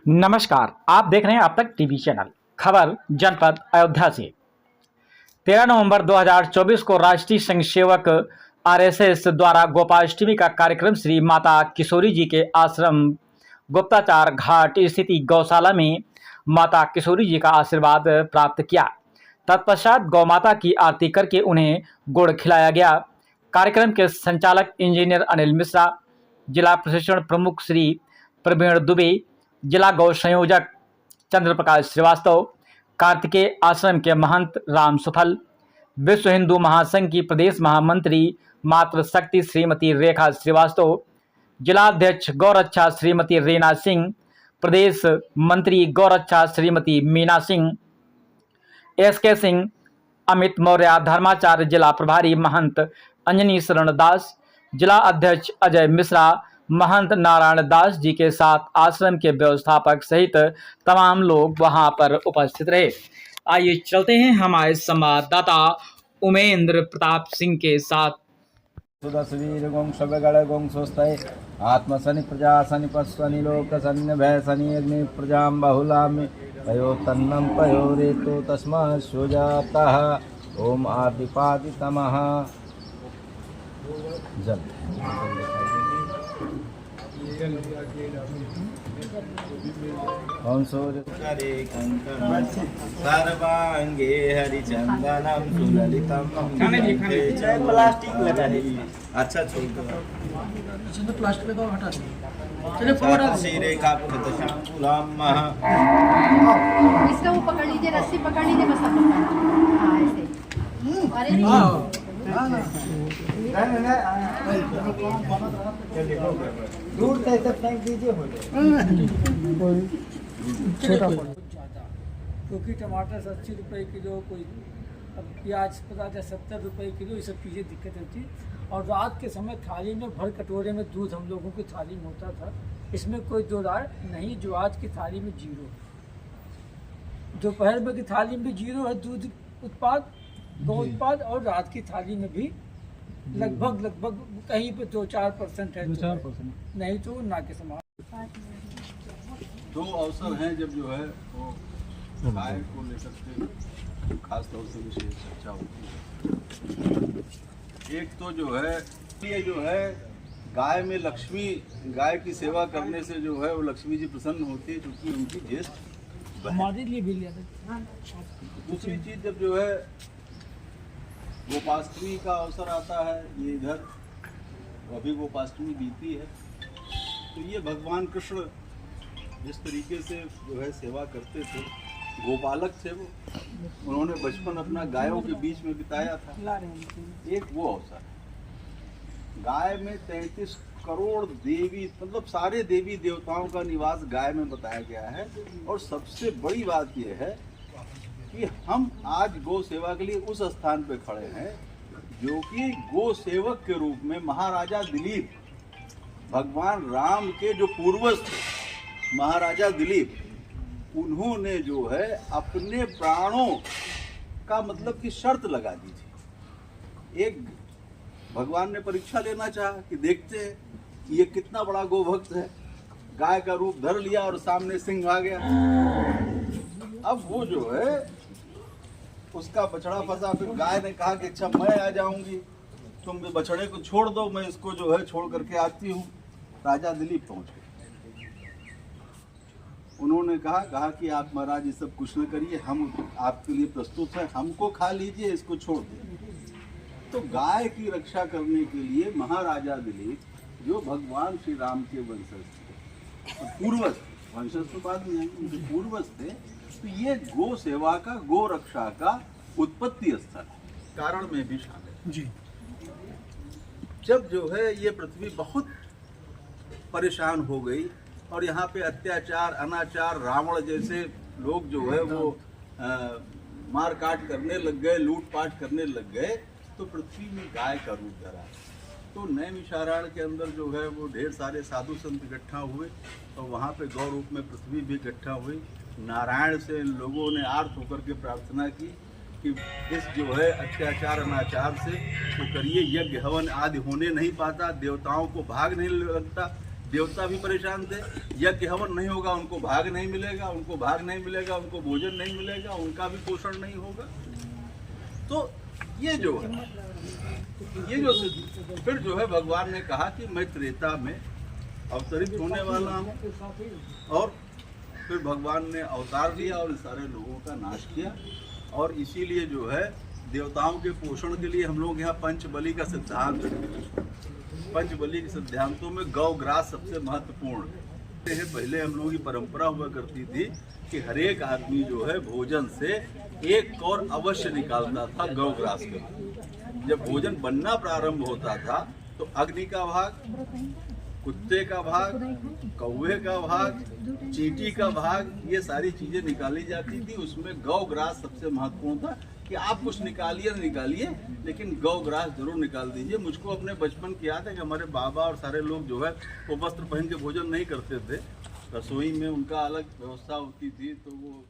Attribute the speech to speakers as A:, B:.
A: नमस्कार, आप देख रहे हैं अब तक टीवी चैनल खबर जनपद अयोध्या से। 13 नवंबर 2024 को राष्ट्रीय संघ सेवक आरएसएस द्वारा गोपाष्टमी का कार्यक्रम श्री माता किशोरी जी के आश्रम गुप्ताचार घाट स्थित गौशाला में माता किशोरी जी का आशीर्वाद प्राप्त किया। तत्पश्चात गौ माता की आरती करके उन्हें गुड़ खिलाया गया। कार्यक्रम के संचालक इंजीनियर अनिल मिश्रा, जिला प्रशिक्षण प्रमुख श्री प्रवीण दुबे, जिला गौ संयोजक चंद्र प्रकाश श्रीवास्तव, कार्तिकेय आश्रम के महंत राम सुफल, विश्व हिंदू महासंघ की प्रदेश महामंत्री मातृशक्ति श्रीमती रेखा श्रीवास्तव, जिलाध्यक्ष गौरक्षा श्रीमती रीना सिंह, प्रदेश मंत्री गौरक्षा श्रीमती मीना सिंह, एसके सिंह, अमित मौर्य, धर्माचार्य जिला प्रभारी महंत अंजनी शरण दास, जिला अध्यक्ष अजय मिश्रा, महंत नारायण दास जी के साथ आश्रम के व्यवस्थापक सहित तमाम लोग वहां पर उपस्थित रहे। आइए चलते हैं हमारे संवाददाता उमेंद्र प्रताप सिंह के साथ।
B: सुदसवीर गों शबगड़ गों स्वस्ते आत्मसनि प्रजा सनि पस्वनि लोक सनि भय सनि अग्नि प्रजां बहुलामि पयो तन्नं पयो रेतो तस्मात् सुजातः ओम आदिपादि तमः जल सर्वांगे हरिचंदनम सुललितम प्लास्टिक लगा दे। अच्छा छोड़ दो,
C: प्लास्टिक लगाओ, हटा दो।
B: रेखा पुरतशांकुलाम
D: इसका वो पकड़ लीजिए, रस्सी पकड़ लीजिए, बस आप पकड़। हाँ ऐसे। अरे
B: दूर से फेंक दीजिए
C: छोटा क्योंकि टमाटर 80 रुपये किलो, कोई अब प्याज 50 या 70 रुपये किलो, ये सब चीज़ें दिक्कत होती है। और रात के समय थाली में भर कटोरे में दूध हम लोगों की थाली में होता था, इसमें कोई दो राय नहीं। जो आज की थाली में जीरो, दोपहर में की थाली में जीरो है दूध उत्पाद, गौ उत्पाद, और रात की थाली में भी लगभग कहीं पे 2-4% है, 2-4% नहीं तो ना के समान।
E: दो अवसर हैं जब जो है वो गाय को लेकर के खास तौर से विशेष चर्चा होती है। एक तो जो है ये जो है गाय में लक्ष्मी, गाय की सेवा करने से जो है वो लक्ष्मी जी प्रसन्न होती है, क्योंकि उनकी ज्येष्ठ
C: हमारे लिए भी लिया।
E: दूसरी चीज जब जो है गोपाष्टमी का अवसर आता है, ये इधर अभी गोपाष्टमी बीती है, तो ये भगवान कृष्ण जिस तरीके से जो है सेवा करते थे, गोपालक थे वो, उन्होंने बचपन अपना गायों के बीच में बिताया था। एक वो अवसर है। गाय में 33 करोड़ देवी, मतलब सारे देवी देवताओं का निवास गाय में बताया गया है। और सबसे बड़ी बात यह है कि हम आज गौ सेवा के लिए उस स्थान पे खड़े हैं जो कि गौ सेवक के रूप में महाराजा दिलीप, भगवान राम के जो पूर्वज थे महाराजा दिलीप, उन्होंने जो है अपने प्राणों का मतलब कि शर्त लगा दी थी। एक भगवान ने परीक्षा लेना चाहा कि देखते हैं कि ये कितना बड़ा गोभक्त है, गाय का रूप धर लिया और सामने सिंह आ गया। अब वो जो है उसका बछड़ा फंसा, फिर गाय ने कहा कि अच्छा मैं आ जाऊंगी, तुम बछड़े को छोड़ दो, मैं इसको जो है छोड़ करके आती हूँ। राजा दिलीप पहुंच गए। उन्होंने कहा कि आप महाराज ये सब कुछ न करिए, हम आपके लिए प्रस्तुत हैं, हमको खा लीजिए, इसको छोड़ दीजिए। तो गाय की रक्षा करने के लिए महाराजा दिलीप, जो भगवान श्री राम के वंशज थे, पूर्वज, वंशज तो बाद में उनके पूर्वज थे, तो ये गो सेवा का, गो रक्षा का उत्पत्ति स्थल कारण में भी शामिल जी। जब जो है ये पृथ्वी बहुत परेशान हो गई और यहाँ पे अत्याचार, अनाचार, रावण जैसे लोग जो है वो मार काट करने लग गए, लूटपाट करने लग गए, तो पृथ्वी में गाय का रूप धरा। तो नैमिषारण्य के अंदर जो है वो ढेर सारे साधु संत इकट्ठा हुए और वहाँ पे गौ रूप में पृथ्वी भी इकट्ठा हुई। नारायण से लोगों ने आर्त होकर के प्रार्थना की कि इस जो है अत्याचार अनाचार से तो करिए, यज्ञ हवन आदि होने नहीं पाता, देवताओं को भाग नहीं लगता, देवता भी परेशान थे। यज्ञ हवन नहीं होगा, उनको भाग नहीं मिलेगा, उनको भाग नहीं मिलेगा, उनको भोजन नहीं मिलेगा, उनका भी पोषण नहीं होगा। तो ये जो फिर जो है भगवान ने कहा कि मैं त्रेता में अवतरित होने वाला हूँ, और फिर भगवान ने अवतार लिया और सारे लोगों का नाश किया। और इसीलिए जो है देवताओं के पोषण के लिए हम लोग यहाँ पंचबलि का सिद्धांत, पंचबलि के सिद्धांतों में गौग्रास सबसे महत्वपूर्ण है। पहले हम लोगों की परंपरा हुआ करती थी कि हर एक आदमी जो है भोजन से एक कौर अवश्य निकालता था गौग्रास का। जब भोजन बनना प्रारंभ होता था तो अग्नि का भाग, कुत्ते का भाग, कौवे का भाग, चींटी का भाग, ये सारी चीजें निकाली जाती थी। उसमें गौग्रास सबसे महत्वपूर्ण था कि आप कुछ निकालिए न निकालिए, लेकिन गौग्रास जरूर निकाल दीजिए। मुझको अपने बचपन की याद है कि हमारे बाबा और सारे लोग जो है वो वस्त्र पहन के भोजन नहीं करते थे, रसोई में उनका अलग व्यवस्था होती थी, तो वो